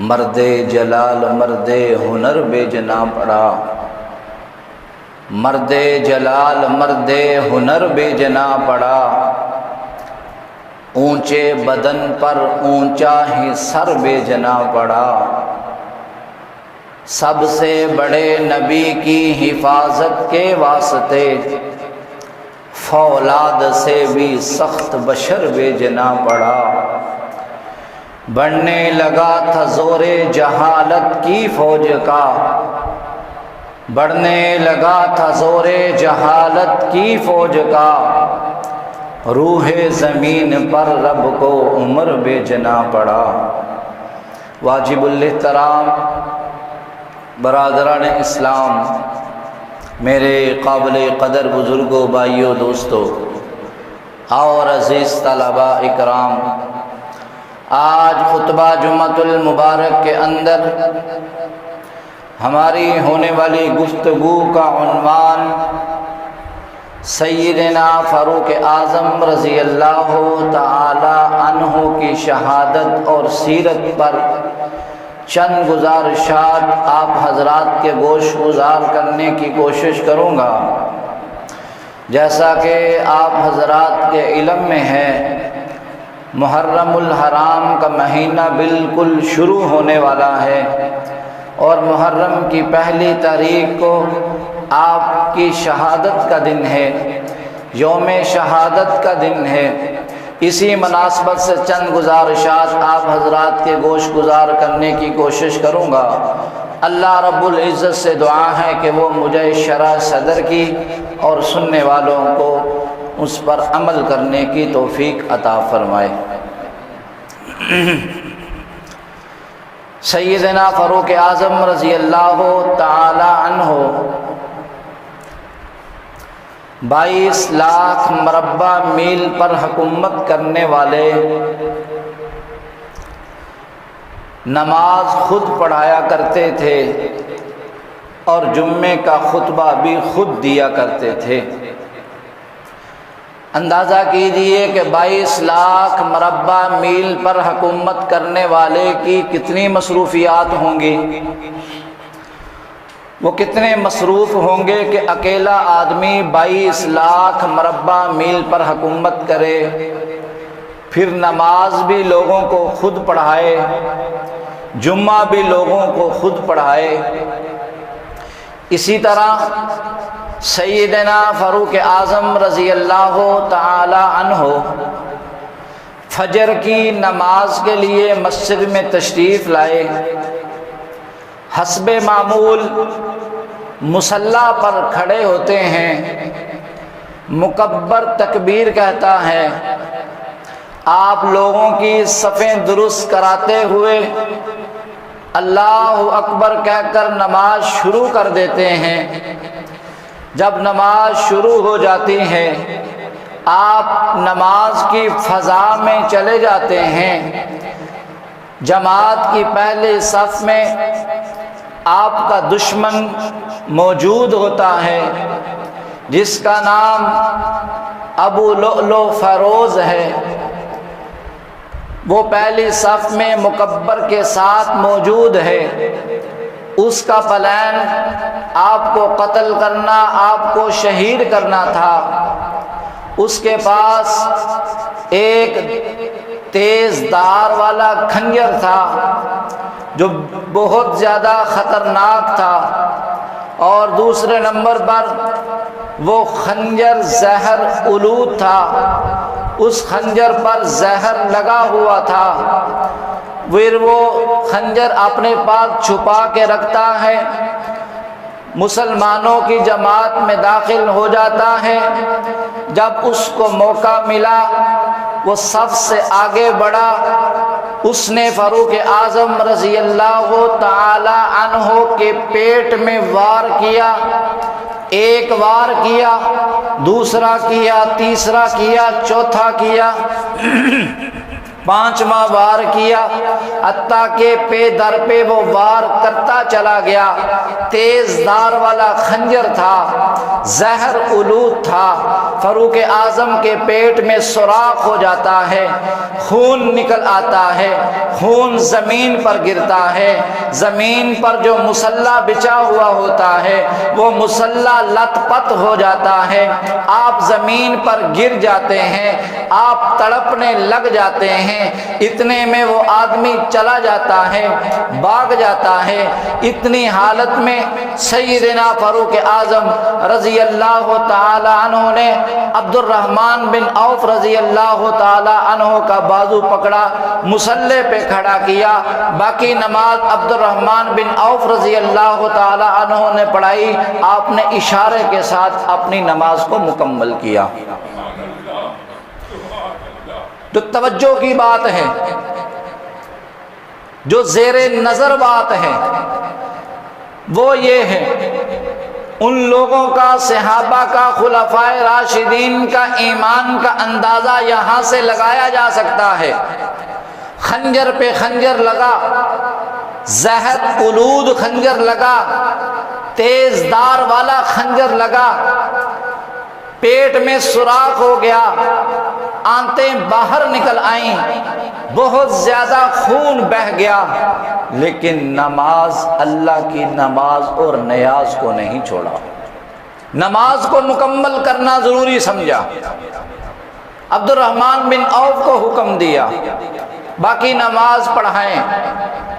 مرد جلال مرد ہنر بے جنا پڑا، مرد جلال مرد ہنر بے جنا پڑا، اونچے بدن پر اونچا ہی سر بے جنا پڑا، سب سے بڑے نبی کی حفاظت کے واسطے فولاد سے بھی سخت بشر بے جنا پڑا، بڑھنے لگا تھا زور جہالت کی فوج کا، بڑھنے لگا تھا زور جہالت کی فوج کا، روح زمین پر رب کو عمر بے جنا پڑا۔ واجب الاحترام برادران اسلام، میرے قابل قدر بزرگوں، بھائیوں، دوستوں اور عزیز طلبہ اکرام، آج خطبہ جمعۃ المبارک کے اندر ہماری ہونے والی گفتگو کا عنوان سیدنا فاروق اعظم رضی اللہ تعالی عنہ کی شہادت اور سیرت پر چند گزارشات آپ حضرات کے گوش گزار کرنے کی کوشش کروں گا۔ جیسا کہ آپ حضرات کے علم میں ہے، محرم الحرام کا مہینہ بالکل شروع ہونے والا ہے، اور محرم کی پہلی تاریخ کو آپ کی شہادت کا دن ہے، یوم شہادت کا دن ہے۔ اسی مناسبت سے چند گزارشات آپ حضرات کے گوش گزار کرنے کی کوشش کروں گا۔ اللہ رب العزت سے دعا ہے کہ وہ مجھے شرح صدر کی اور سننے والوں کو اس پر عمل کرنے کی توفیق عطا فرمائے۔ سیدنا فاروق اعظم رضی اللہ تعالی عنہ 22 لاکھ مربع میل پر حکومت کرنے والے، نماز خود پڑھایا کرتے تھے اور جمعے کا خطبہ بھی خود دیا کرتے تھے۔ اندازہ کیجئے کہ 22 لاکھ مربع میل پر حکومت کرنے والے کی کتنی مصروفیات ہوں گی، وہ کتنے مصروف ہوں گے کہ اکیلا آدمی 22 لاکھ مربع میل پر حکومت کرے، پھر نماز بھی لوگوں کو خود پڑھائے، جمعہ بھی لوگوں کو خود پڑھائے۔ اسی طرح سیدنا فاروق اعظم رضی اللہ تعالی عنہ فجر کی نماز کے لیے مسجد میں تشریف لائے، حسب معمول مصلی پر کھڑے ہوتے ہیں، مکبر تکبیر کہتا ہے، آپ لوگوں کی صفیں درست کراتے ہوئے اللہ اکبر کہہ کر نماز شروع کر دیتے ہیں۔ جب نماز شروع ہو جاتی ہے، آپ نماز کی فضا میں چلے جاتے ہیں، جماعت کی پہلے صف میں آپ کا دشمن موجود ہوتا ہے جس کا نام ابو لؤلؤ فیروز ہے، وہ پہلی صف میں مکبر کے ساتھ موجود ہے۔ اس کا پلان آپ کو قتل کرنا، آپ کو شہید کرنا تھا۔ اس کے پاس ایک تیز دھار والا خنجر تھا جو بہت زیادہ خطرناک تھا، اور دوسرے نمبر پر وہ خنجر زہر آلود تھا، اس خنجر پر زہر لگا ہوا تھا۔ پھر وہ خنجر اپنے پاس چھپا کے رکھتا ہے، مسلمانوں کی جماعت میں داخل ہو جاتا ہے۔ جب اس کو موقع ملا وہ صف سے آگے بڑھا، اس نے فاروق اعظم رضی اللہ تعالی عنہ کے پیٹ میں وار کیا، ایک وار کیا، دوسرا کیا، تیسرا کیا، چوتھا کیا، 5واں وار کیا، حتیٰ کہ پے در پہ وہ وار کرتا چلا گیا۔ تیز دار والا خنجر تھا، زہر آلود تھا۔ فاروق اعظم کے پیٹ میں سوراخ ہو جاتا ہے، خون نکل آتا ہے، خون زمین پر گرتا ہے۔ زمین پر جو مصلی بچھا ہوا ہوتا ہے وہ مصلی لت پت ہو جاتا ہے، آپ زمین پر گر جاتے ہیں، آپ تڑپنے لگ جاتے ہیں۔ اتنے میں وہ آدمی چلا جاتا ہے، بھاگ جاتا ہے۔ اتنی حالت میں سیدنا فاروق اعظم رضی اللہ تعالی عنہ نے عبد الرحمن بن عوف رضی اللہ تعالی عنہ کا بازو پکڑا، مصلی پہ کھڑا کیا۔ باقی نماز عبد الرحمن بن عوف رضی اللہ تعالی عنہ نے پڑھائی، آپ نے اشارے کے ساتھ اپنی نماز کو مکمل کیا۔ جو توجہ کی بات ہے، جو زیر نظر بات ہے، وہ یہ ہے ان لوگوں کا، صحابہ کا، خلفائے راشدین کا ایمان کا اندازہ یہاں سے لگایا جا سکتا ہے۔ خنجر پہ خنجر لگا، زہر آلود خنجر لگا، تیز دار والا خنجر لگا، پیٹ میں سوراخ ہو گیا، آنتیں باہر نکل آئیں، بہت زیادہ خون بہہ گیا، لیکن نماز، اللہ کی نماز اور نیاز کو نہیں چھوڑا۔ نماز کو مکمل کرنا ضروری سمجھا۔ عبد الرحمن بن عوف کو حکم دیا باقی نماز پڑھائیں،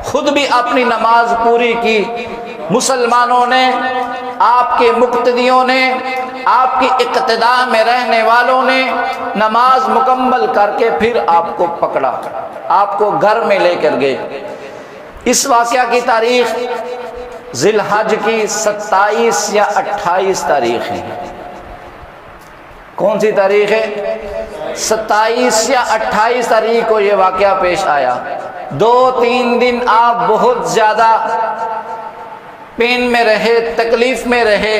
خود بھی اپنی نماز پوری کی۔ مسلمانوں نے، آپ کے مقتدیوں نے، آپ کی اقتداء میں رہنے والوں نے نماز مکمل کر کے پھر آپ کو پکڑا، آپ کو گھر میں لے کر گئے۔ اس واقعہ کی تاریخ ذی الحج کی 27 یا 28 تاریخ ہے۔ کون سی تاریخ ہے؟ 27 یا 28 تاریخ کو یہ واقعہ پیش آیا۔ 2-3 دن آپ بہت زیادہ پین میں رہے، تکلیف میں رہے۔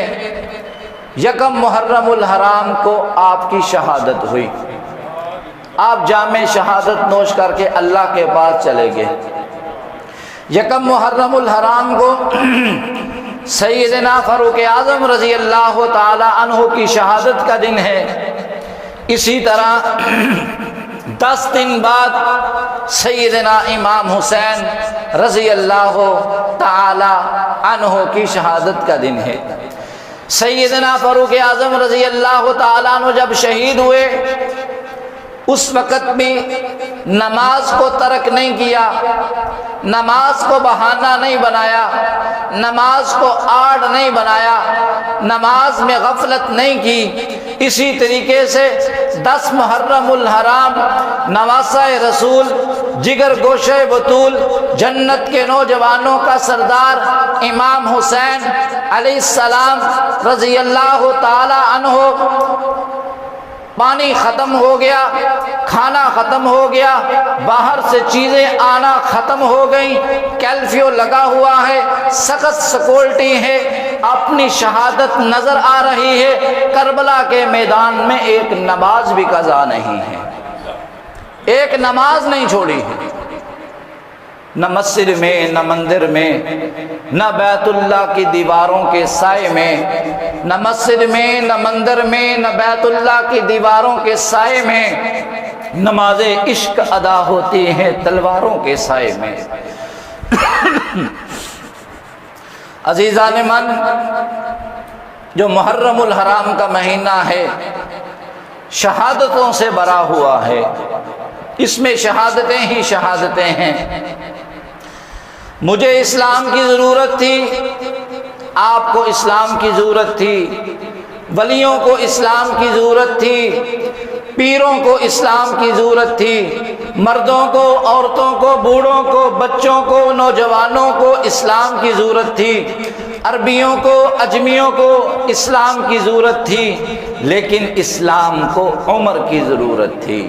یکم محرم الحرام کو آپ کی شہادت ہوئی، آپ جام شہادت نوش کر کے اللہ کے پاس چلے گئے۔ یکم محرم الحرام کو سیدنا فاروق اعظم رضی اللہ تعالی عنہ کی شہادت کا دن ہے۔ اسی طرح 10 دن بعد سیدنا امام حسین رضی اللہ تعالی عنہ کی شہادت کا دن ہے۔ سیدنا فاروق اعظم رضی اللہ تعالی عنہ جب شہید ہوئے، اس وقت بھی نماز کو ترک نہیں کیا، نماز کو بہانہ نہیں بنایا، نماز کو آڑ نہیں بنایا، نماز میں غفلت نہیں کی۔ اسی طریقے سے 10 محرم الحرام نواسہ رسول، جگر گوشہ بطول، جنت کے نوجوانوں کا سردار امام حسین علیہ السلام رضی اللہ تعالی عنہ، پانی ختم ہو گیا، کھانا ختم ہو گیا، باہر سے چیزیں آنا ختم ہو گئیں، کیلفیو لگا ہوا ہے، سخت سیکورٹی ہے، اپنی شہادت نظر آ رہی ہے۔ کربلا کے میدان میں ایک نماز بھی قضا نہیں ہے، ایک نماز نہیں چھوڑی ہے، نہ مسجد میں، نہ مندر میں، نہ بیت اللہ کی دیواروں کے سائے میں، نہ مسجد میں، نہ مندر میں، نہ بیت اللہ کی دیواروں کے سائے میں نماز عشق ادا ہوتی ہیں تلواروں کے سائے میں۔ عزیزان من، جو محرم الحرام کا مہینہ ہے شہادتوں سے بھرا ہوا ہے، اس میں شہادتیں ہی شہادتیں ہیں۔ مجھے اسلام کی ضرورت تھی، آپ کو اسلام کی ضرورت تھی، ولیوں کو اسلام کی ضرورت تھی، پیروں کو اسلام کی ضرورت تھی، مردوں کو، عورتوں کو، بوڑھوں کو، بچوں کو، نوجوانوں کو اسلام کی ضرورت تھی، عربیوں کو، اجمیوں کو اسلام کی ضرورت تھی، لیکن اسلام کو عمر کی ضرورت تھی۔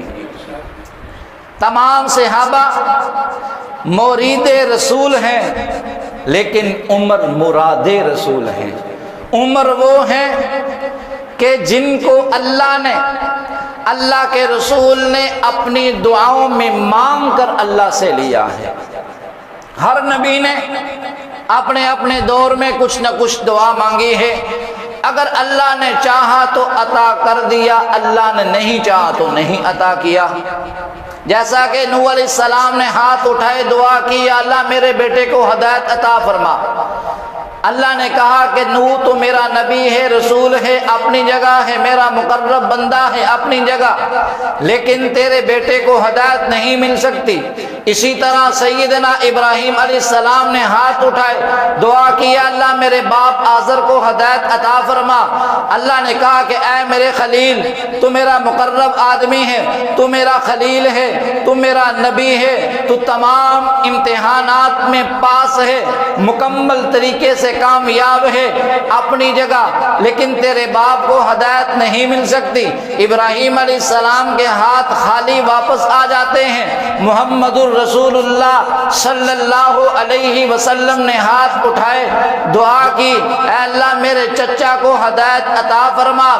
تمام صحابہ مرید رسول ہیں، لیکن عمر مراد رسول ہیں۔ عمر وہ ہیں کہ جن کو اللہ نے اللہ کے رسول نے اپنی دعاؤں میں مانگ کر اللہ سے لیا ہے۔ ہر نبی نے اپنے اپنے دور میں کچھ نہ کچھ دعا مانگی ہے۔ اگر اللہ نے چاہا تو عطا کر دیا، اللہ نے نہیں چاہا تو نہیں عطا کیا۔ جیسا کہ نوح علیہ السلام نے ہاتھ اٹھائے دعا کی، یا اللہ میرے بیٹے کو ہدایت عطا فرما۔ اللہ نے کہا کہ نوح تو میرا نبی ہے، رسول ہے، اپنی جگہ ہے، میرا مقرب بندہ ہے اپنی جگہ، لیکن تیرے بیٹے کو ہدایت نہیں مل سکتی۔ اسی طرح سیدنا ابراہیم علیہ السلام نے ہاتھ اٹھائے دعا کی، یا اللہ میرے باپ آزر کو ہدایت عطا فرما۔ اللہ نے کہا کہ اے میرے خلیل، تو میرا مقرب آدمی ہے، تو میرا خلیل ہے، تو میرا نبی ہے، تو تمام امتحانات میں پاس ہے، مکمل طریقے سے کامیاب ہے اپنی جگہ، لیکن تیرے باپ کو ہدایت نہیں مل سکتی۔ ابراہیم علیہ السلام کے ہاتھ خالی واپس آ جاتے ہیں۔ محمد الرسول اللہ صلی اللہ علیہ وسلم نے ہاتھ اٹھائے دعا کی، اے اللہ میرے چچا کو ہدایت عطا فرما۔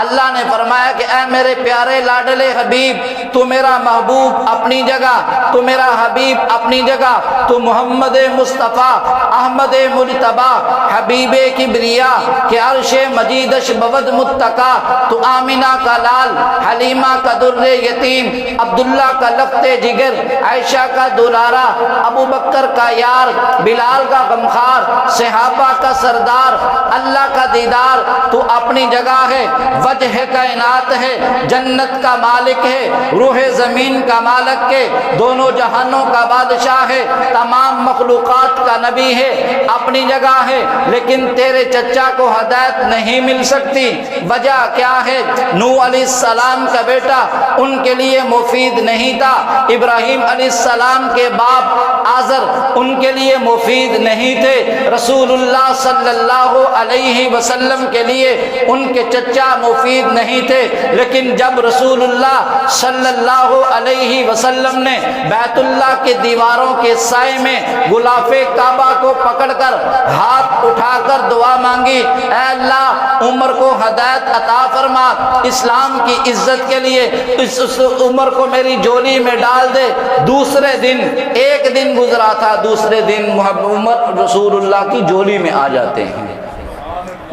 اللہ نے فرمایا کہ اے میرے پیارے لاڈلے حبیب، تو میرا محبوب اپنی جگہ، تو میرا حبیب اپنی جگہ، تو محمد مصطفیٰ احمد مجتبیٰ حبیب کبریا کہ عرش مجیدش بود متقا، تو آمینہ کا لال، حلیمہ کا در یتیم، عبداللہ کا لخت جگر، عائشہ کا دلارا، ابو بکر کا یار، بلال کا غمخوار، صحابہ کا سردار، اللہ کا دیدار، تو اپنی جگہ ہے، وجہ کائنات ہے، جنت کا مالک ہے، روح زمین کا مالک ہے، دونوں جہانوں کا بادشاہ ہے، تمام مخلوقات کا نبی ہے، اپنی جگہ ہے، لیکن تیرے چچا کو ہدایت نہیں مل سکتی۔ وجہ کیا ہے؟ نوح علیہ السلام کا بیٹا ان کے لیے مفید نہیں تھا، ابراہیم علیہ السلام کے باپ آزر ان کے لیے مفید نہیں تھے، رسول اللہ صلی اللہ علیہ وسلم کے لیے ان کے چچا مفید نہیں تھے، لیکن جب رسول اللہ صلی اللہ علیہ وسلم نے بیت اللہ کے دیواروں کے سائے میں غلاف کعبہ کو پکڑ کر ہاتھ اٹھا کر دعا مانگی، اے اللہ عمر کو ہدایت عطا فرما، اسلام کی عزت کے لیے اس عمر کو میری جولی میں ڈال دے۔ دوسرے دن، ایک دن گزرا تھا، دوسرے دن عمر رسول اللہ کی جولی میں آ جاتے ہیں۔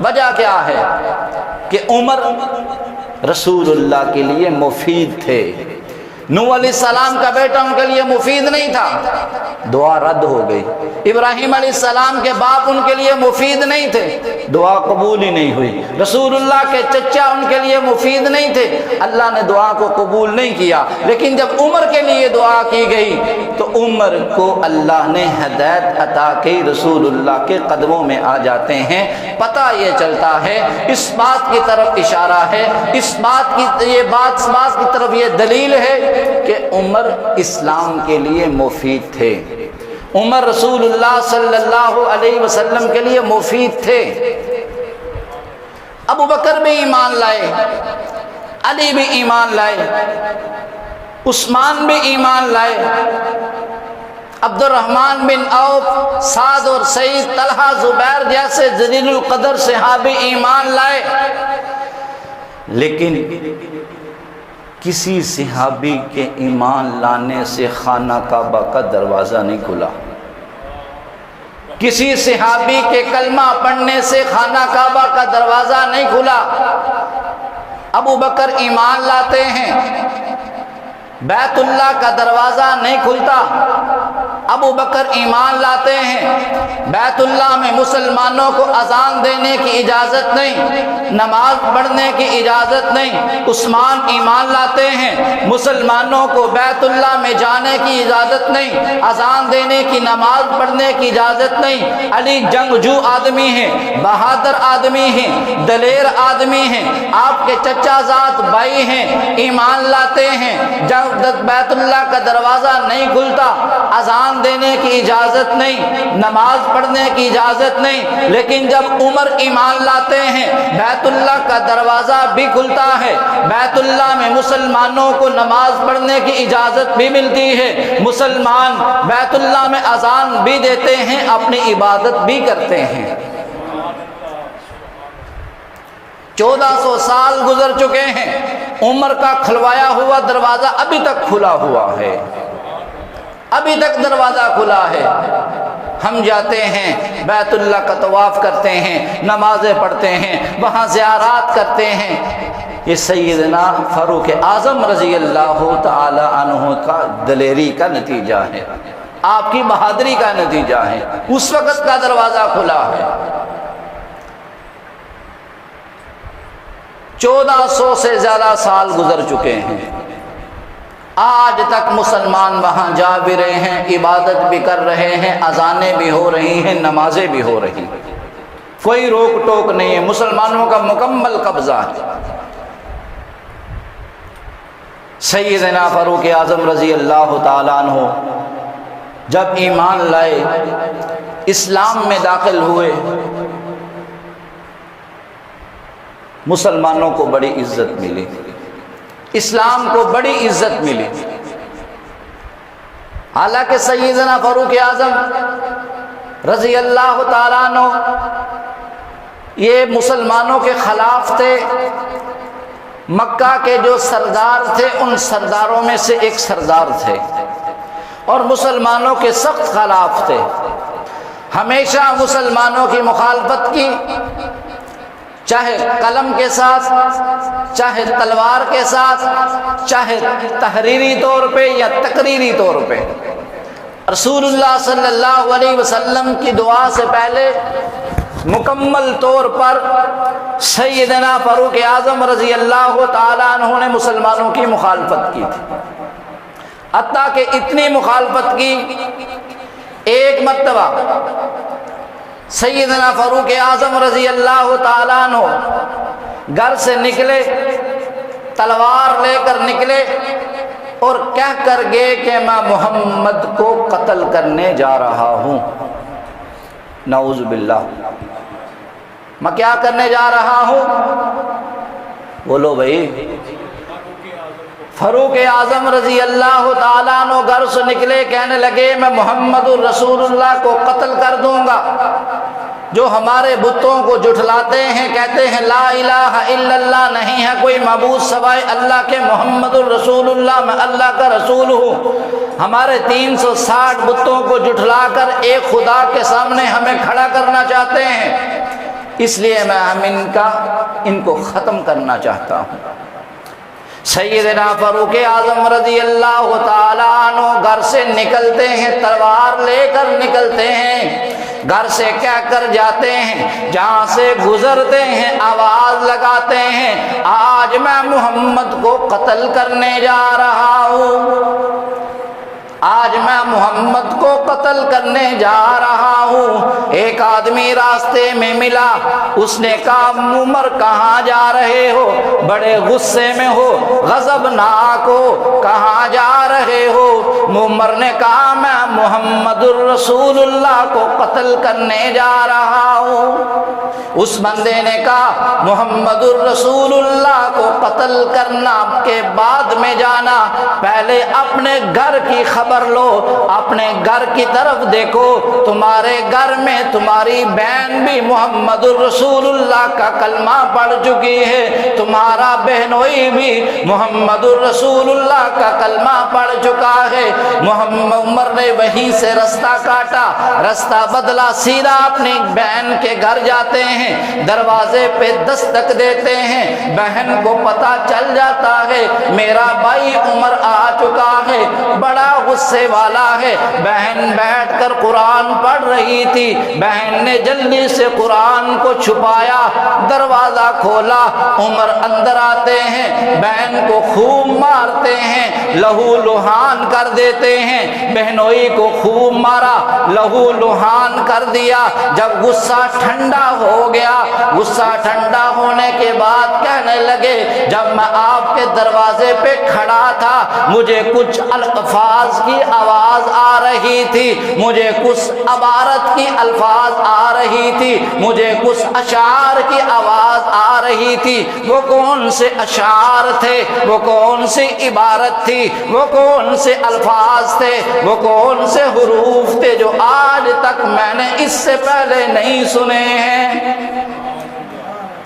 وجہ کیا ہے؟ کہ عمر رسول اللہ کے لیے مفید تھے، نوح علیہ السلام کا بیٹا ان کے لیے مفید نہیں تھا، دعا رد ہو گئی۔ ابراہیم علیہ السلام کے باپ ان کے لیے مفید نہیں تھے، دعا قبول ہی نہیں ہوئی۔ رسول اللہ کے چچا ان کے لیے مفید نہیں تھے، اللہ نے دعا کو قبول نہیں کیا۔ لیکن جب عمر کے لیے دعا کی گئی تو عمر کو اللہ نے ہدایت عطا کی، رسول اللہ کے قدموں میں آ جاتے ہیں۔ پتہ یہ چلتا ہے، اس بات کی طرف اشارہ ہے، اس بات کی طرف یہ دلیل ہے کہ عمر اسلام کے لیے مفید تھے، عمر رسول اللہ صلی اللہ علیہ وسلم کے لیے مفید تھے۔ ابو بکر بھی ایمان لائے، علی بھی ایمان لائے، عثمان بھی ایمان لائے، عبد الرحمن بن عوف، سعد اور سعید، طلحہ، زبیر جیسے جلیل القدر صحابی ایمان لائے، لیکن کسی صحابی کے ایمان لانے سے خانہ کعبہ کا دروازہ نہیں کھلا، کسی صحابی کے کلمہ پڑھنے سے خانہ کعبہ کا دروازہ نہیں کھلا۔ ابو بکر ایمان لاتے ہیں، بیت اللہ کا دروازہ نہیں کھلتا۔ ابو بکر ایمان لاتے ہیں، بیت اللہ میں مسلمانوں کو اذان دینے کی اجازت نہیں، نماز پڑھنے کی اجازت نہیں۔ عثمان ایمان لاتے ہیں، مسلمانوں کو بیت اللہ میں جانے کی اجازت نہیں، اذان دینے کی، نماز پڑھنے کی اجازت نہیں۔ علی جنگجو آدمی ہیں، بہادر آدمی ہیں، دلیر آدمی ہیں، آپ کے چچا زاد بھائی ہیں، ایمان لاتے ہیں، بیت اللہ کا دروازہ نہیں کھلتا، اذان دینے کی اجازت نہیں، نماز پڑھنے کی اجازت نہیں۔ لیکن جب عمر ایمان لاتے ہیں، بیت اللہ کا دروازہ بھی کھلتا ہے، بیت اللہ میں مسلمانوں کو نماز پڑھنے کی اجازت بھی ملتی ہے، مسلمان بیت اللہ میں اذان بھی دیتے ہیں، اپنی عبادت بھی کرتے ہیں۔ 1400 سال گزر چکے ہیں، عمر کا کھلوایا ہوا دروازہ ابھی تک کھلا ہوا ہے، ابھی تک دروازہ کھلا ہے۔ ہم جاتے ہیں بیت اللہ کا طواف کرتے ہیں، نمازیں پڑھتے ہیں، وہاں زیارات کرتے ہیں۔ یہ سیدنا فاروق اعظم رضی اللہ تعالی عنہ کا دلیری کا نتیجہ ہے، آپ کی بہادری کا نتیجہ ہے۔ اس وقت کا دروازہ کھلا ہے۔ 1400 سے زیادہ سال گزر چکے ہیں، آج تک مسلمان وہاں جا بھی رہے ہیں، عبادت بھی کر رہے ہیں، اذانیں بھی ہو رہی ہیں، نمازیں بھی ہو رہی ہیں، کوئی روک ٹوک نہیں ہے، مسلمانوں کا مکمل قبضہ ہے۔ سیدنا فاروق اعظم رضی اللہ تعالیٰ عنہ جب ایمان لائے، اسلام میں داخل ہوئے، مسلمانوں کو بڑی عزت ملی، اسلام کو بڑی عزت ملی۔ حالانکہ سیدنا فاروق اعظم رضی اللہ تعالیٰ عنہ یہ مسلمانوں کے خلاف تھے، مکہ کے جو سردار تھے ان سرداروں میں سے ایک سردار تھے، اور مسلمانوں کے سخت خلاف تھے، ہمیشہ مسلمانوں کی مخالفت کی، چاہے قلم کے ساتھ، چاہے تلوار کے ساتھ، چاہے تحریری طور پہ یا تقریری طور پہ۔ رسول اللہ صلی اللہ علیہ وسلم کی دعا سے پہلے مکمل طور پر سیدنا فاروق اعظم رضی اللہ تعالیٰ عنہ نے مسلمانوں کی مخالفت کی تھی، حتیٰ کہ اتنی مخالفت کی ایک مرتبہ سیدنا فاروق اعظم رضی اللہ تعالیٰ عنہ گھر سے نکلے، تلوار لے کر نکلے اور کہہ کر گئے کہ میں محمد کو قتل کرنے جا رہا ہوں۔ نعوذ باللہ، میں کیا کرنے جا رہا ہوں؟ بولو بھائی۔ فاروق اعظم رضی اللہ تعالیٰ عنہ گھر سے نکلے، کہنے لگے میں محمد الرسول اللہ کو قتل کر دوں گا۔ جو ہمارے بتوں کو جھٹلاتے ہیں، کہتے ہیں لا الہ الا اللہ، نہیں ہے کوئی معبود سوائے اللہ کے، محمد الرسول اللہ، میں اللہ کا رسول ہوں، ہمارے 360 بتوں کو جھٹلا کر ایک خدا کے سامنے ہمیں کھڑا کرنا چاہتے ہیں، اس لیے میں ان کو ختم کرنا چاہتا ہوں۔ سیدنا فاروق اعظم رضی اللہ تعالیٰ عنہ گھر سے نکلتے ہیں، تلوار لے کر نکلتے ہیں، گھر سے کہہ کر جاتے ہیں، جہاں سے گزرتے ہیں آواز لگاتے ہیں آج میں محمد کو قتل کرنے جا رہا ہوں، آج میں محمد کو قتل کرنے جا رہا ہوں۔ ایک آدمی راستے میں ملا، اس نے کہا عمر کہاں جا رہے ہو؟ بڑے غصے میں ہو، غضبناک ہو، کہاں جا رہے ہو؟ عمر نے کہا میں محمد الرسول اللہ کو قتل کرنے جا رہا ہوں۔ اس بندے نے کہا محمد الرسول اللہ کو قتل کرنا کے بعد میں جانا، پہلے اپنے گھر کی خبر لو، اپنے گھر کی طرف دیکھو، تمہارے گھر میں تمہاری بہن بھی محمد الرسول اللہ کا کلمہ پڑھ چکی ہے، تمہارا بہنوئی بھی محمد الرسول اللہ کا کلمہ پڑھ چکا ہے۔ عمر نے وہیں سے رستہ کاٹا، رستہ بدلا، سیدھا اپنی بہن کے گھر جاتے ہیں، دروازے پہ دستک دیتے ہیں، بہن کو پتہ چل جاتا ہے میرا بھائی عمر آ چکا ہے، بڑا غصے والا ہے۔ بہن بیٹھ کر قرآن پڑھ رہی تھی، بہن نے جلدی سے قرآن کو چھپایا، دروازہ کھولا، عمر اندر آتے ہیں، بہن کو خوب مارتے ہیں، لہو لہان کر دیتے ہیں، بہنوئی کو خوب مارا، لہو لہان کر دیا۔ جب غصہ ٹھنڈا ہو گیا، غصہ ٹھنڈا ہونے کے بعد کہنے لگے جب میں آپ کے دروازے پہ کھڑا تھا مجھے کچھ الفاظ کی آواز آ رہی تھی، مجھے کچھ عبارت کی الفاظ آ رہی تھی، مجھے کچھ اشعار کی آواز آ رہی تھی۔ وہ کون سے اشعار تھے، وہ کون سی عبارت تھی، وہ کون سے الفاظ تھے، وہ کون سے حروف تھے جو آج تک میں نے اس سے پہلے نہیں سنے ہیں؟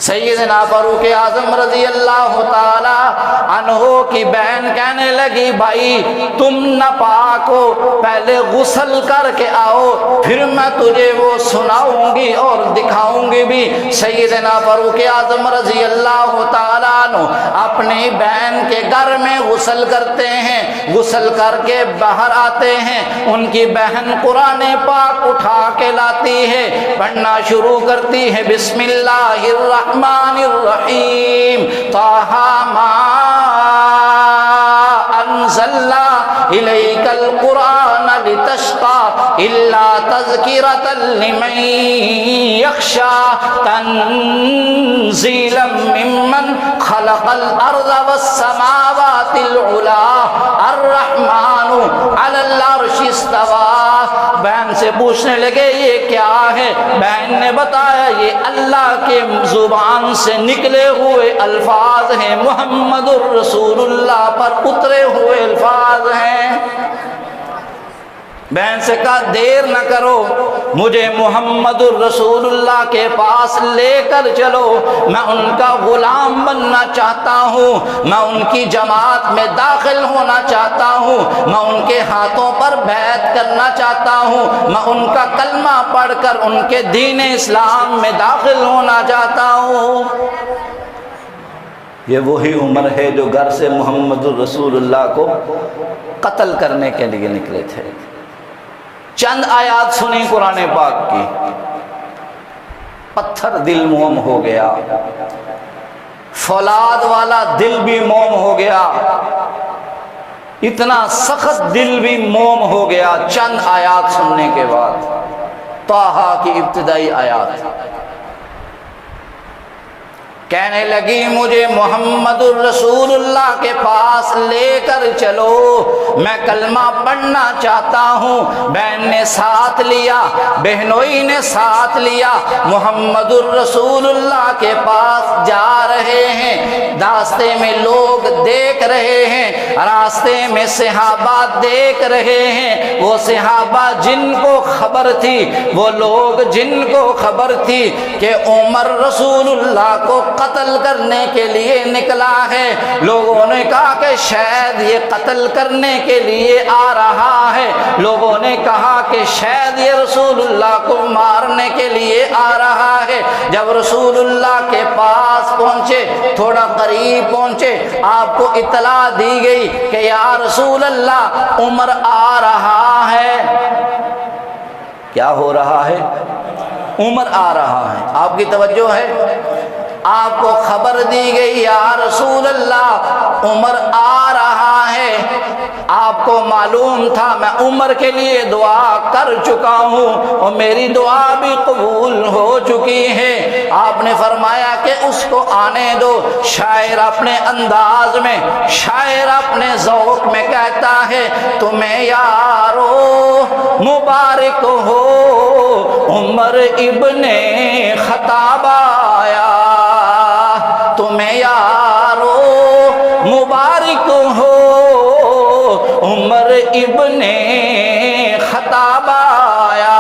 سیدنا فاروق اعظم رضی اللہ تعالی عنہ کی بہن کہنے لگی بھائی تم ناپاک ہو، پہلے غسل کر کے آؤ پھر میں تجھے وہ سناؤں گی اور دکھاؤں گی بھی۔ سیدنا فاروق اعظم رضی اللہ تعالی عنہ اپنی بہن کے گھر میں غسل کرتے ہیں، غسل کر کے باہر آتے ہیں، ان کی بہن قرآن پاک اٹھا کے لاتی ہے، پڑھنا شروع کرتی ہے، بسم اللہ الرحمن الرحیم، طٰہٰ ما انزلنا الیک القرآن لتشقى الا تذکرۃ لمن یخشی تنزیلا ممن خلق الارض والسماوات العلی الرحمن علی العرش استوى۔ بہن سے پوچھنے لگے یہ کیا ہے؟ بہن نے بتایا یہ اللہ کے زبان سے نکلے ہوئے الفاظ ہیں، محمد الرسول اللہ پر اترے ہوئے الفاظ ہیں۔ بہن سے کہا دیر نہ کرو، مجھے محمد الرسول اللہ کے پاس لے کر چلو، میں ان کا غلام بننا چاہتا ہوں، میں ان کی جماعت میں داخل ہونا چاہتا ہوں، میں ان کے ہاتھوں پر بیعت کرنا چاہتا ہوں، میں ان کا کلمہ پڑھ کر ان کے دین اسلام میں داخل ہونا چاہتا ہوں۔ یہ وہی عمر ہے جو گھر سے محمد الرسول اللہ کو قتل کرنے کے لیے نکلے تھے۔ چند آیات سنی قرآن پاک کی، پتھر دل موم ہو گیا، فولاد والا دل بھی موم ہو گیا، اتنا سخت دل بھی موم ہو گیا چند آیات سننے کے بعد۔ طٰہٰ کی ابتدائی آیات کہنے لگی مجھے محمد الرسول اللہ کے پاس لے کر چلو، میں کلمہ پڑھنا چاہتا ہوں۔ بہن نے ساتھ لیا، بہنوئی نے ساتھ لیا، محمد الرسول اللہ کے پاس جا رہے ہیں، راستے میں لوگ دیکھ رہے ہیں، راستے میں صحابہ دیکھ رہے ہیں، وہ صحابہ جن کو خبر تھی، وہ لوگ جن کو خبر تھی کہ عمر رسول اللہ کو قتل کرنے کے لیے نکلا ہے، لوگوں نے کہا کہ شاید یہ قتل کرنے کے لیے آ رہا ہے، لوگوں نے کہا کہ شاید یہ رسول اللہ کو مارنے کے لیے آ رہا ہے۔ جب رسول اللہ کے پاس پہنچے، تھوڑا قریب پہنچے، آپ کو اطلاع دی گئی کہ یا رسول اللہ عمر آ رہا ہے۔ کیا ہو رہا ہے؟ عمر آ رہا ہے۔ آپ کی توجہ ہے؟ آپ کو خبر دی گئی یا رسول اللہ عمر آ رہا ہے۔ آپ کو معلوم تھا میں عمر کے لیے دعا کر چکا ہوں اور میری دعا بھی قبول ہو چکی ہے۔ آپ نے فرمایا کہ اس کو آنے دو۔ شاعر اپنے انداز میں، شاعر اپنے ذوق میں کہتا ہے تمہیں یارو مبارک ہو عمر ابن خطاب آیا، تمہیں یارو مبارک ہو عمر ابن خطاب آیا،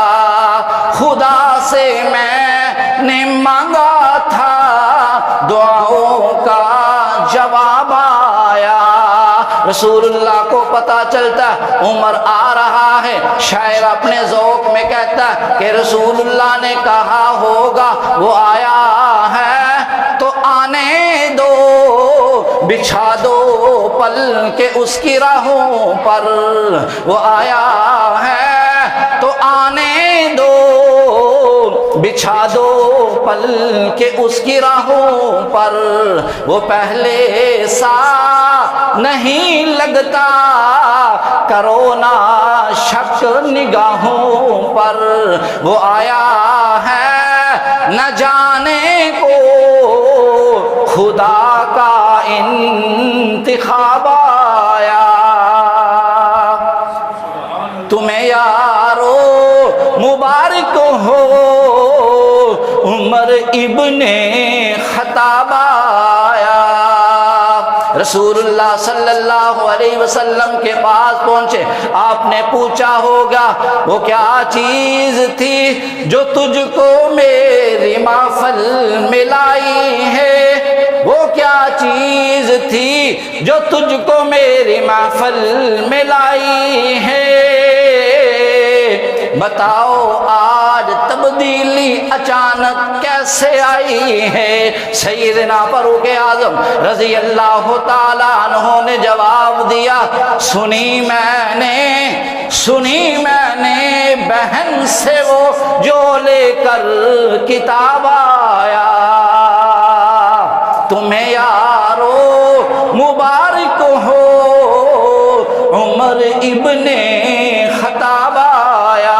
خدا سے میں نے مانگا تھا دعاؤں کا جواب آیا۔ رسول اللہ کو پتا چلتا عمر آ رہا ہے، شاعر اپنے ذوق میں کہتا کہ رسول اللہ نے کہا ہوگا وہ آیا ہے تو آنے دو، بچھا دو پل کے اس کی راہوں پر، وہ آیا ہے تو آنے دو، بچھا دو پل کے اس کی راہوں پر، وہ پہلے سا نہیں لگتا کرو نا شک نگاہوں پر، وہ آیا ہے نہ جانے کو خدا کا انتخاب آیا، تمہیں یارو مبارک ہو عمر ابن خطاب آیا۔ رسول اللہ صلی اللہ علیہ وسلم کے پاس پہنچے، آپ نے پوچھا ہوگا وہ کیا چیز تھی جو تجھ کو میری محفل میں لائی ہے، وہ کیا چیز تھی جو تجھ کو میری محفل میں لائی ہے، بتاؤ آج تبدیلی اچانک کیسے آئی ہے۔ سیدنا فاروق اعظم رضی اللہ تعالیٰ عنہ نے جواب دیا، سنی میں نے بہن سے وہ جو لے کر کتاب آیا، تمہیں یارو مبارک ہو عمر ابن خطاب آیا۔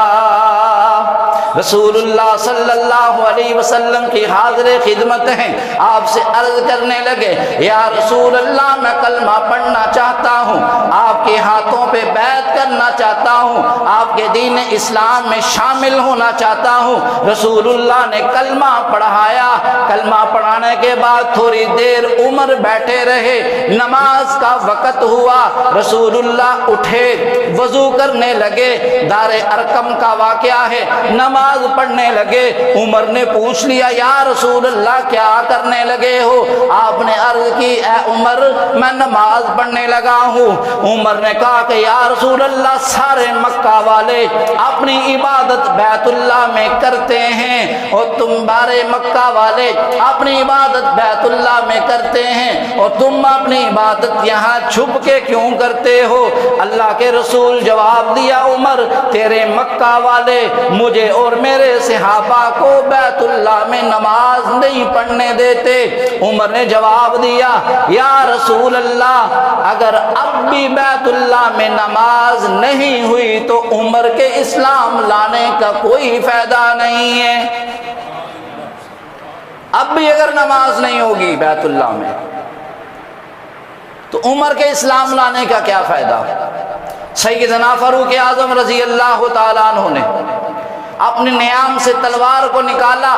رسول اللہ صلی اللہ علیہ وسلم کی حاضر خدمت ہیں، آپ سے عرض کرنے لگے، یا رسول اللہ میں کلمہ پڑھنا چاہتا ہوں، آپ کے ہاتھوں پہ بیعت کرنا چاہتا ہوں، آپ کے دین اسلام میں شامل ہونا چاہتا ہوں۔ رسول اللہ نے کلمہ پڑھایا، کلمہ پڑھانے کے بعد تھوڑی دیر عمر بیٹھے رہے، نماز کا وقت ہوا، رسول اللہ اٹھے، وضو کرنے لگے، دار ارقم کا واقعہ ہے، نماز پڑھنے لگے۔ عمر نے پوچھ لیا، یا رسول اللہ کیا کرنے لگے ہو؟ آپ نے عرض کی، اے عمر میں نماز پڑھنے لگا ہوں۔ عمر نے کہا کہ یا رسول اللہ سارے مکہ والے اپنی عبادت بیت اللہ میں کرتے ہیں اور تم بارے مکہ والے اپنی عبادت بیت اللہ میں کرتے ہیں اور تم اپنی عبادت یہاں چھپ کے کیوں کرتے ہو؟ اللہ کے رسول جواب دیا، عمر تیرے مکہ والے مجھے اور میرے صحابہ کو بیت اللہ میں نماز نہیں پڑھنے دیتے۔ عمر نے جواب دیا، یا رسول اللہ اگر اب بھی بیت اللہ میں نماز نہیں ہوئی تو عمر کے اسلام لانے کا کوئی فائدہ نہیں ہے۔ اب بھی اگر نماز نہیں ہوگی بیت اللہ میں تو عمر کے اسلام لانے کا کیا فائدہ؟ سیدنا فاروق اعظم رضی اللہ تعالیٰ عنہ نے اپنے نیام سے تلوار کو نکالا،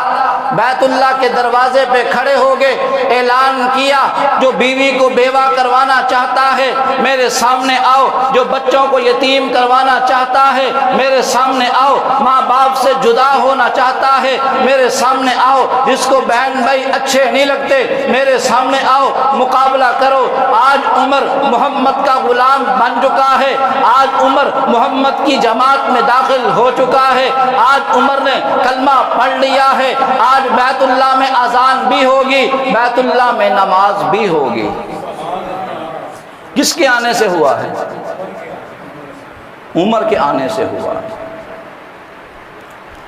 بیت اللہ کے دروازے پہ کھڑے ہو گئے، اعلان کیا، جو بیوی کو بیوہ کروانا چاہتا ہے میرے سامنے آؤ، جو بچوں کو یتیم کروانا چاہتا ہے میرے سامنے آؤ، ماں باپ سے جدا ہونا چاہتا ہے میرے سامنے آؤ، جس کو بہن بھائی اچھے نہیں لگتے میرے سامنے آؤ، مقابلہ کرو۔ آج عمر محمد کا غلام بن چکا ہے، آج عمر محمد کی جماعت میں داخل ہو چکا ہے، آج عمر نے کلمہ پڑھ لیا ہے، آج بیت اللہ میں اذان بھی ہوگی، بیت اللہ میں نماز بھی ہوگی۔ کس کے آنے سے ہوا ہے؟ عمر کے آنے سے ہوا ہے۔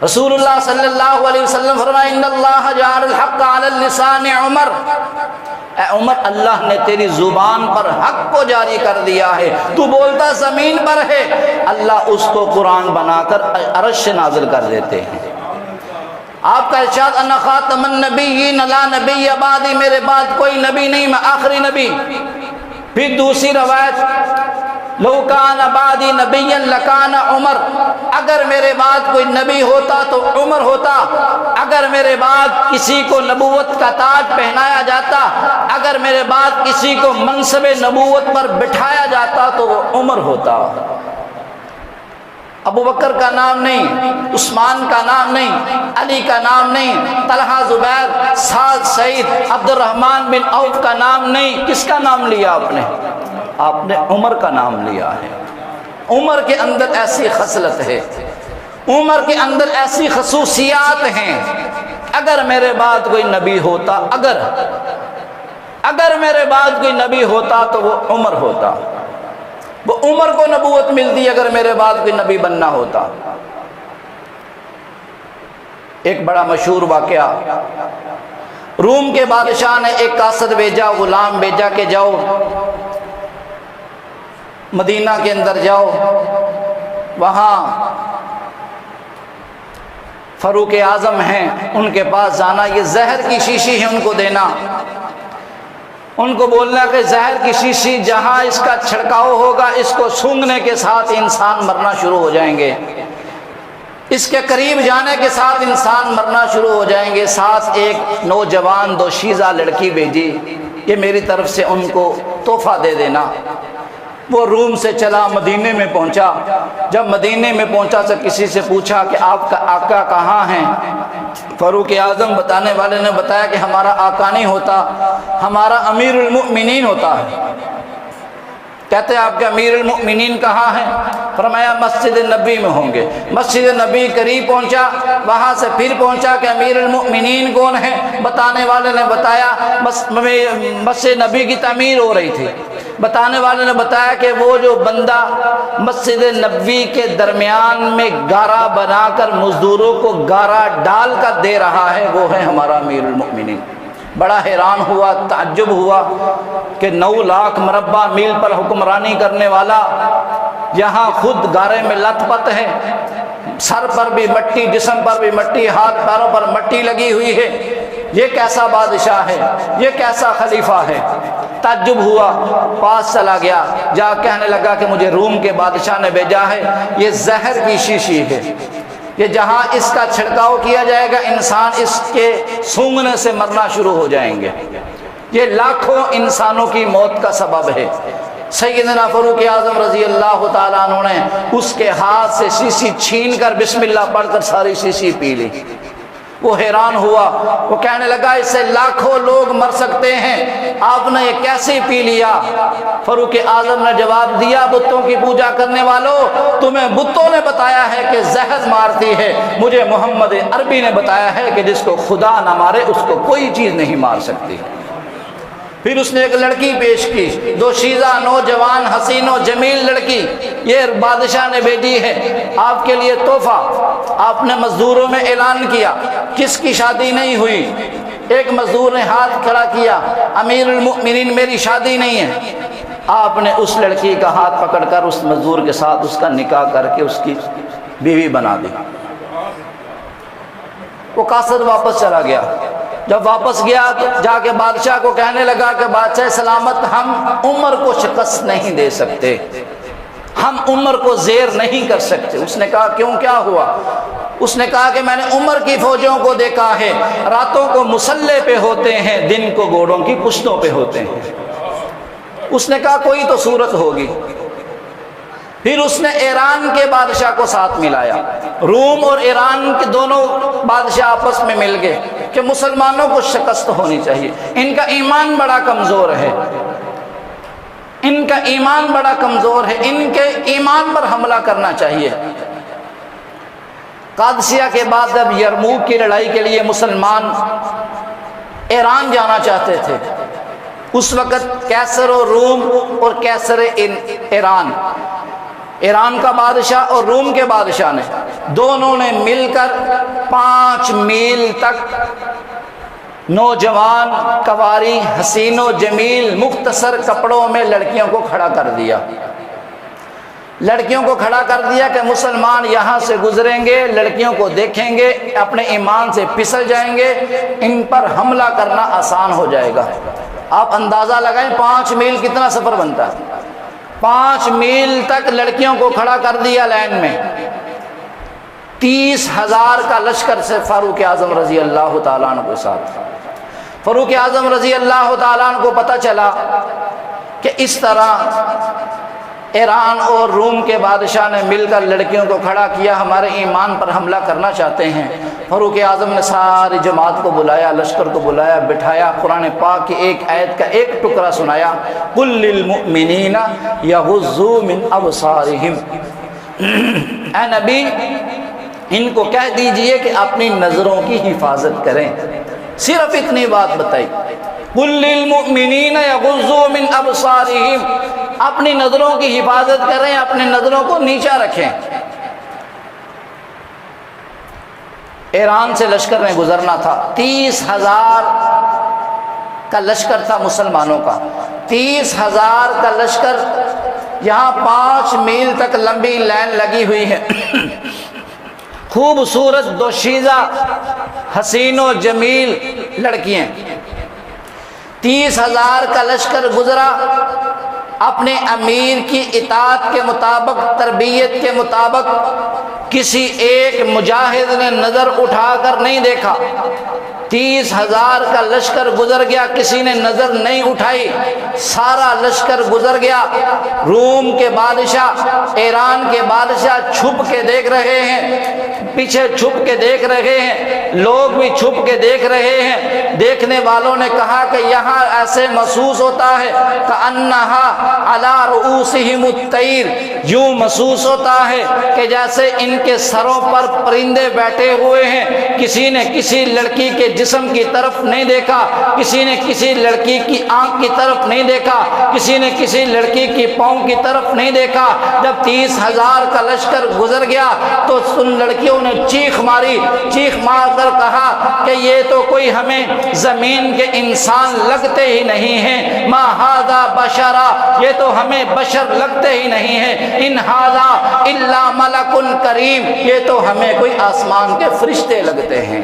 رسول اللہ صلی اللہ علیہ وسلم فرمائے، ان اللہ جعل الحق علی اللسان عمر، اے عمر اللہ نے تیری زبان پر حق کو جاری کر دیا ہے، تو بولتا زمین پر ہے، اللہ اس کو قرآن بنا کر عرش سے نازل کر دیتے ہیں۔ آپ کا ارشاد، انا خاتم النبیین لا نبی بعدی، میرے بعد کوئی نبی نہیں، میں آخری نبی۔ پھر دوسری روایت، لو کان بعدی نبی لکان عمر، اگر میرے بعد کوئی نبی ہوتا تو عمر ہوتا، اگر میرے بعد کسی کو نبوت کا تاج پہنایا جاتا، اگر میرے بعد کسی کو منصب نبوت پر بٹھایا جاتا تو وہ عمر ہوتا۔ ابو بکر کا نام نہیں، عثمان کا نام نہیں، علی کا نام نہیں، طلحہ زبیر سعد سعید عبد الرحمن بن عوف کا نام نہیں، کس کا نام لیا آپ نے؟ آپ نے عمر کا نام لیا ہے۔ عمر کے اندر ایسی خصلت ہے، عمر کے اندر ایسی خصوصیات ہیں، اگر میرے بعد کوئی نبی ہوتا، اگر میرے بعد کوئی نبی ہوتا تو وہ عمر ہوتا، وہ عمر کو نبوت ملتی اگر میرے بعد کوئی نبی بننا ہوتا۔ ایک بڑا مشہور واقعہ، روم کے بادشاہ نے ایک قاصد بھیجا، غلام بھیجا کہ جاؤ مدینہ کے اندر جاؤ، وہاں فاروق اعظم ہیں ان کے پاس جانا، یہ زہر کی شیشی ہے ان کو دینا، ان کو بولنا کہ زہر کی شیشی جہاں اس کا چھڑکاؤ ہوگا اس کو سونگھنے کے ساتھ انسان مرنا شروع ہو جائیں گے، اس کے قریب جانے کے ساتھ انسان مرنا شروع ہو جائیں گے۔ ساتھ ایک نوجوان دوشیزہ لڑکی بھیجی، یہ میری طرف سے ان کو تحفہ دے دینا۔ وہ روم سے چلا، مدینے میں پہنچا۔ جب مدینے میں پہنچا تو کسی سے پوچھا کہ آپ کا آقا کہاں ہیں؟ فاروق اعظم بتانے والے نے بتایا کہ ہمارا آقا نہیں ہوتا، ہمارا امیر المؤمنین ہوتا ہے۔ کہتے ہیں آپ کے امیر المؤمنین کہاں ہیں؟ فرمایا مسجد نبی میں ہوں گے۔ مسجد نبی قریب پہنچا، وہاں سے پھر پہنچا کہ امیر المؤمنین کون ہیں؟ بتانے والے نے بتایا مسجد نبی کی تعمیر ہو رہی تھی۔ بتانے والے نے بتایا کہ وہ جو بندہ مسجد نبوی کے درمیان میں گارا بنا کر مزدوروں کو گارا ڈال کر دے رہا ہے، وہ ہے ہمارا امیر المؤمنین۔ بڑا حیران ہوا، تعجب ہوا کہ 9 لاکھ مربع میل پر حکمرانی کرنے والا یہاں خود گارے میں لت پت ہے، سر پر بھی مٹی، جسم پر بھی مٹی، ہاتھ پیروں پر مٹی لگی ہوئی ہے۔ یہ کیسا بادشاہ ہے، یہ کیسا خلیفہ ہے؟ تعجب ہوا، پاس چلا گیا، جا کہنے لگا کہ مجھے روم کے بادشاہ نے بھیجا ہے، یہ زہر کی شیشی ہے، یہ جہاں اس کا چھڑکاؤ کیا جائے گا انسان اس کے سونگھنے سے مرنا شروع ہو جائیں گے، یہ لاکھوں انسانوں کی موت کا سبب ہے۔ سیدنا فاروق اعظم رضی اللہ تعالیٰ عنہ نے اس کے ہاتھ سے شیشی چھین کر بسم اللہ پڑھ کر ساری شیشی پی لی۔ وہ حیران ہوا، وہ کہنے لگا اس سے لاکھوں لوگ مر سکتے ہیں، آپ نے یہ کیسے پی لیا؟ فاروق اعظم نے جواب دیا، بتوں کی پوجا کرنے والوں، تمہیں بتوں نے بتایا ہے کہ زہر مارتی ہے، مجھے محمد عربی نے بتایا ہے کہ جس کو خدا نہ مارے اس کو کوئی چیز نہیں مار سکتی۔ پھر اس نے ایک لڑکی پیش کی، دوشیزہ نوجوان حسین و جمیل لڑکی، یہ بادشاہ نے بھیجی ہے آپ کے لیے تحفہ۔ آپ نے مزدوروں میں اعلان کیا، کس کی شادی نہیں ہوئی؟ ایک مزدور نے ہاتھ کھڑا کیا، امیر المؤمنین میری شادی نہیں ہے۔ آپ نے اس لڑکی کا ہاتھ پکڑ کر اس مزدور کے ساتھ اس کا نکاح کر کے اس کی بیوی بنا دی۔ وہ قاصد واپس چلا گیا۔ جب واپس گیا تو جا کے بادشاہ کو کہنے لگا کہ بادشاہ سلامت، ہم عمر کو شکست نہیں دے سکتے، ہم عمر کو زیر نہیں کر سکتے۔ اس نے کہا کیوں، کیا ہوا؟ اس نے کہا کہ میں نے عمر کی فوجوں کو دیکھا ہے، راتوں کو مسلح پہ ہوتے ہیں، دن کو گھوڑوں کی پشتوں پہ ہوتے ہیں۔ اس نے کہا کوئی تو صورت ہوگی۔ پھر اس نے ایران کے بادشاہ کو ساتھ ملایا، روم اور ایران کے دونوں بادشاہ آپس میں مل گئے کہ مسلمانوں کو شکست ہونی چاہیے، ان کا ایمان بڑا کمزور ہے، ان کا ایمان بڑا کمزور ہے، ان کے ایمان پر حملہ کرنا چاہیے۔ قادسیہ کے بعد جب یرموک کی لڑائی کے لیے مسلمان ایران جانا چاہتے تھے، اس وقت کیسر و روم اور کیسر ایران، ایران کا بادشاہ اور روم کے بادشاہ نے دونوں نے مل کر 5 میل تک نوجوان کواری حسین و جمیل مختصر کپڑوں میں لڑکیوں کو کھڑا کر دیا۔ لڑکیوں کو کھڑا کر دیا کہ مسلمان یہاں سے گزریں گے، لڑکیوں کو دیکھیں گے، اپنے ایمان سے پھسل جائیں گے، ان پر حملہ کرنا آسان ہو جائے گا۔ آپ اندازہ لگائیں 5 میل کتنا سفر بنتا ہے۔ 5 میل تک لڑکیوں کو کھڑا کر دیا لائن میں۔ 30,000 کا لشکر سے فاروق اعظم رضی اللہ تعالیٰ عنہ کے ساتھ۔ فاروق اعظم رضی اللہ تعالیٰ عنہ کو پتہ چلا کہ اس طرح ایران اور روم کے بادشاہ نے مل کر لڑکیوں کو کھڑا کیا، ہمارے ایمان پر حملہ کرنا چاہتے ہیں۔ فاروق اعظم نے ساری جماعت کو بلایا، لشکر کو بلایا، بٹھایا، قرآن پاک کی ایک آیت کا ایک ٹکڑا سنایا، قُل لِّلْمُؤْمِنِينَ يَغُضُّوا مِنْ أَبْصَارِهِمْ، اے نبی ان کو کہہ دیجئے کہ اپنی نظروں کی حفاظت کریں۔ صرف اتنی بات بتائی، قُل لِّلْمُؤْمِنِينَ يَغُضُّوا مِنْ أَبْصَارِهِمْ، اپنی نظروں کی حفاظت کریں، اپنی نظروں کو نیچا رکھیں۔ ایران سے لشکر نے گزرنا تھا، 30,000 کا لشکر تھا مسلمانوں کا۔ 30,000 کا لشکر، یہاں 5 میل تک لمبی لائن لگی ہوئی ہے، خوبصورت دوشیزہ حسین و جمیل لڑکیاں۔ 30,000 کا لشکر گزرا، اپنے امیر کی اطاعت کے مطابق، تربیت کے مطابق کسی ایک مجاہد نے نظر اٹھا کر نہیں دیکھا۔ 30,000 کا لشکر گزر گیا، کسی نے نظر نہیں اٹھائی، سارا لشکر گزر گیا۔ روم کے بادشاہ، ایران کے بادشاہ چھپ کے دیکھ رہے ہیں، پیچھے چھپ کے دیکھ رہے ہیں، لوگ بھی چھپ کے دیکھ رہے ہیں۔ دیکھنے والوں نے کہا کہ یہاں ایسے محسوس ہوتا ہے کأنہا علی رؤوسہم الطیر، یوں محسوس ہوتا ہے کہ جیسے ان کے سروں پر پرندے بیٹھے ہوئے ہیں۔ کسی نے کسی لڑکی کے جسم کی طرف نہیں دیکھا، کسی نے کسی لڑکی کی آنکھ کی طرف نہیں دیکھا، کسی نے کسی لڑکی کی پاؤں کی طرف نہیں دیکھا۔ جب 30,000 کا لشکر گزر گیا تو ان لڑکیوں نے چیخ ماری، چیخ مار کر کہا کہ یہ تو کوئی ہمیں زمین کے انسان لگتے ہی نہیں ہیں، ما ھذا بشرا، یہ تو ہمیں بشر لگتے ہی نہیں ہیں، ان ھذا الا ملک کریم، یہ تو ہمیں کوئی آسمان کے فرشتے لگتے ہیں۔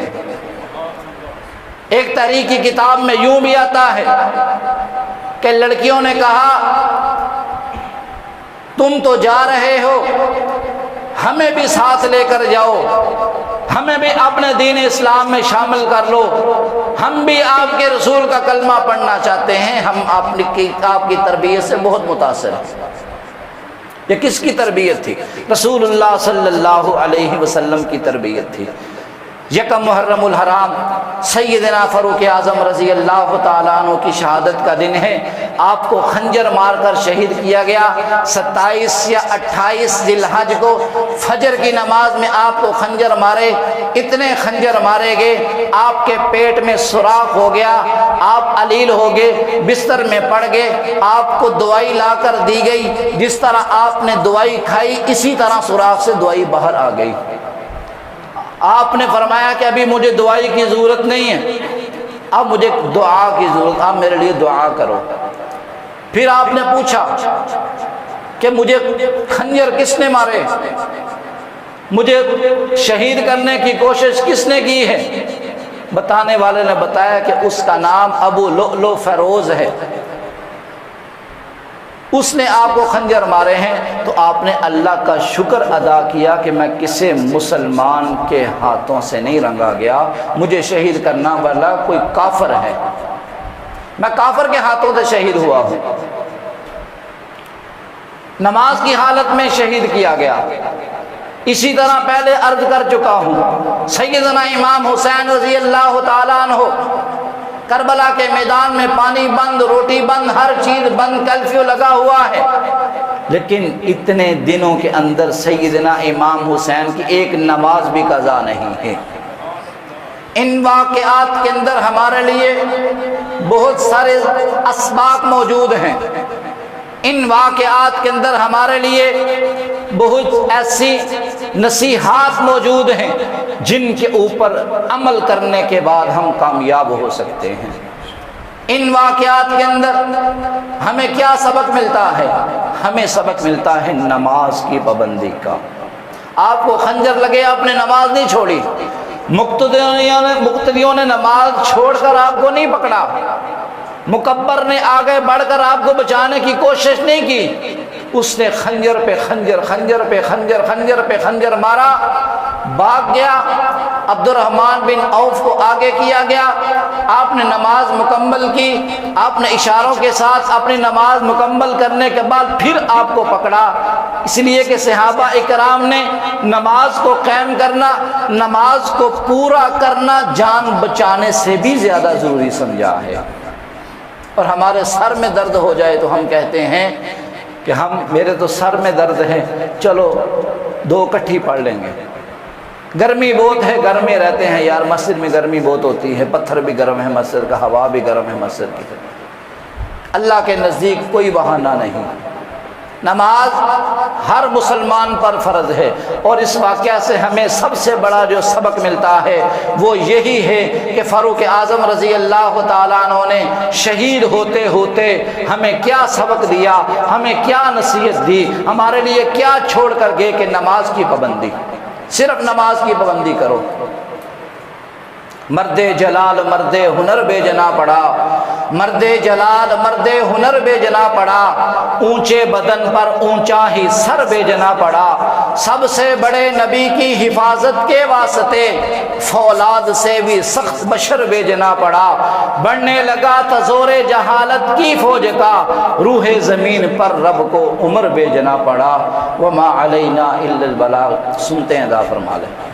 ایک تاریخ کی کتاب میں یوں بھی آتا ہے کہ لڑکیوں نے کہا تم تو جا رہے ہو، ہمیں بھی ساتھ لے کر جاؤ، ہمیں بھی اپنے دین اسلام میں شامل کر لو، ہم بھی آپ کے رسول کا کلمہ پڑھنا چاہتے ہیں، ہم آپ کی تربیت سے بہت متاثر ہیں۔ یہ کس کی تربیت تھی؟ رسول اللہ صلی اللہ علیہ وسلم کی تربیت تھی۔ یکم محرم الحرام سیدنا فاروق اعظم رضی اللہ تعالیٰ عنہ کی شہادت کا دن ہے۔ آپ کو خنجر مار کر شہید کیا گیا۔ 27 یا 28 ذی الحج کو فجر کی نماز میں آپ کو خنجر مارے، اتنے خنجر مارے گئے، آپ کے پیٹ میں سوراخ ہو گیا، آپ علیل ہو گئے، بستر میں پڑ گئے، آپ کو دوائی لا کر دی گئی، جس طرح آپ نے دوائی کھائی اسی طرح سوراخ سے دوائی باہر آ گئی۔ آپ نے فرمایا کہ ابھی مجھے دوائی کی ضرورت نہیں ہے، اب مجھے دعا کی ضرورت، آپ میرے لیے دعا کرو۔ پھر آپ نے پوچھا کہ مجھے خنجر کس نے مارے، مجھے شہید کرنے کی کوشش کس نے کی ہے؟ بتانے والے نے بتایا کہ اس کا نام ابو لؤلؤ فیروز ہے، اس نے آپ کو خنجر مارے ہیں۔ تو آپ نے اللہ کا شکر ادا کیا کہ میں کسی مسلمان کے ہاتھوں سے نہیں رنگا گیا، مجھے شہید کرنا والا کوئی کافر ہے، میں کافر کے ہاتھوں سے شہید ہوا ہوں۔ نماز کی حالت میں شہید کیا گیا۔ اسی طرح پہلے عرض کر چکا ہوں، سیدنا امام حسین رضی اللہ تعالیٰ عنہ کربلا کے میدان میں پانی بند، روٹی بند، ہر چیز بند، کرفیو لگا ہوا ہے، لیکن اتنے دنوں کے اندر سیدنا امام حسین کی ایک نماز بھی قضا نہیں ہے۔ ان واقعات کے اندر ہمارے لیے بہت سارے اسباق موجود ہیں، ان واقعات کے اندر ہمارے لیے بہت ایسی نصیحات موجود ہیں جن کے اوپر عمل کرنے کے بعد ہم کامیاب ہو سکتے ہیں۔ ان واقعات کے اندر ہمیں کیا سبق ملتا ہے؟ ہمیں سبق ملتا ہے نماز کی پابندی کا۔ آپ کو خنجر لگے، آپ نے نماز نہیں چھوڑی، مقتدیوں نے نماز چھوڑ کر آپ کو نہیں پکڑا، مکبر نے آگے بڑھ کر آپ کو بچانے کی کوشش نہیں کی، اس نے خنجر پہ خنجر، خنجر پہ خنجر، خنجر پہ خنجر مارا، بھاگ گیا۔ عبد الرحمن بن عوف کو آگے کیا گیا، آپ نے نماز مکمل کی، آپ نے اشاروں کے ساتھ اپنی نماز مکمل کرنے کے بعد پھر آپ کو پکڑا، اس لیے کہ صحابہ اکرام نے نماز کو قائم کرنا، نماز کو پورا کرنا جان بچانے سے بھی زیادہ ضروری سمجھا ہے۔ اور ہمارے سر میں درد ہو جائے تو ہم کہتے ہیں کہ میرے تو سر میں درد ہے، چلو 2 اکٹھی پڑھ لیں گے، گرمی بہت ہے، گھر میں رہتے ہیں یار، مسجد میں گرمی بہت ہوتی ہے، پتھر بھی گرم ہے مسجد کا، ہوا بھی گرم ہے مسجد کی۔ اللہ کے نزدیک کوئی بہانہ نہیں، نماز ہر مسلمان پر فرض ہے۔ اور اس واقعہ سے ہمیں سب سے بڑا جو سبق ملتا ہے وہ یہی ہے کہ فاروق اعظم رضی اللہ تعالیٰ عنہ نے شہید ہوتے ہوتے ہمیں کیا سبق دیا، ہمیں کیا نصیحت دی، ہمارے لیے کیا چھوڑ کر گئے کہ نماز کی پابندی، صرف نماز کی پابندی کرو۔ مرد جلال مرد ہنر بے جنا پڑا، مرد جلال مرد ہنر بے جنا پڑا، اونچے بدن پر اونچا ہی سر بے جنا پڑا، سب سے بڑے نبی کی حفاظت کے واسطے فولاد سے بھی سخت بشر بھیجنا پڑا، بڑھنے لگا تھا زور جہالت کی فوج کا، روح زمین پر رب کو عمر بھیجنا پڑا۔ وما علینا الا البلاغ۔ سنتے ہیں، دا فرما لیں۔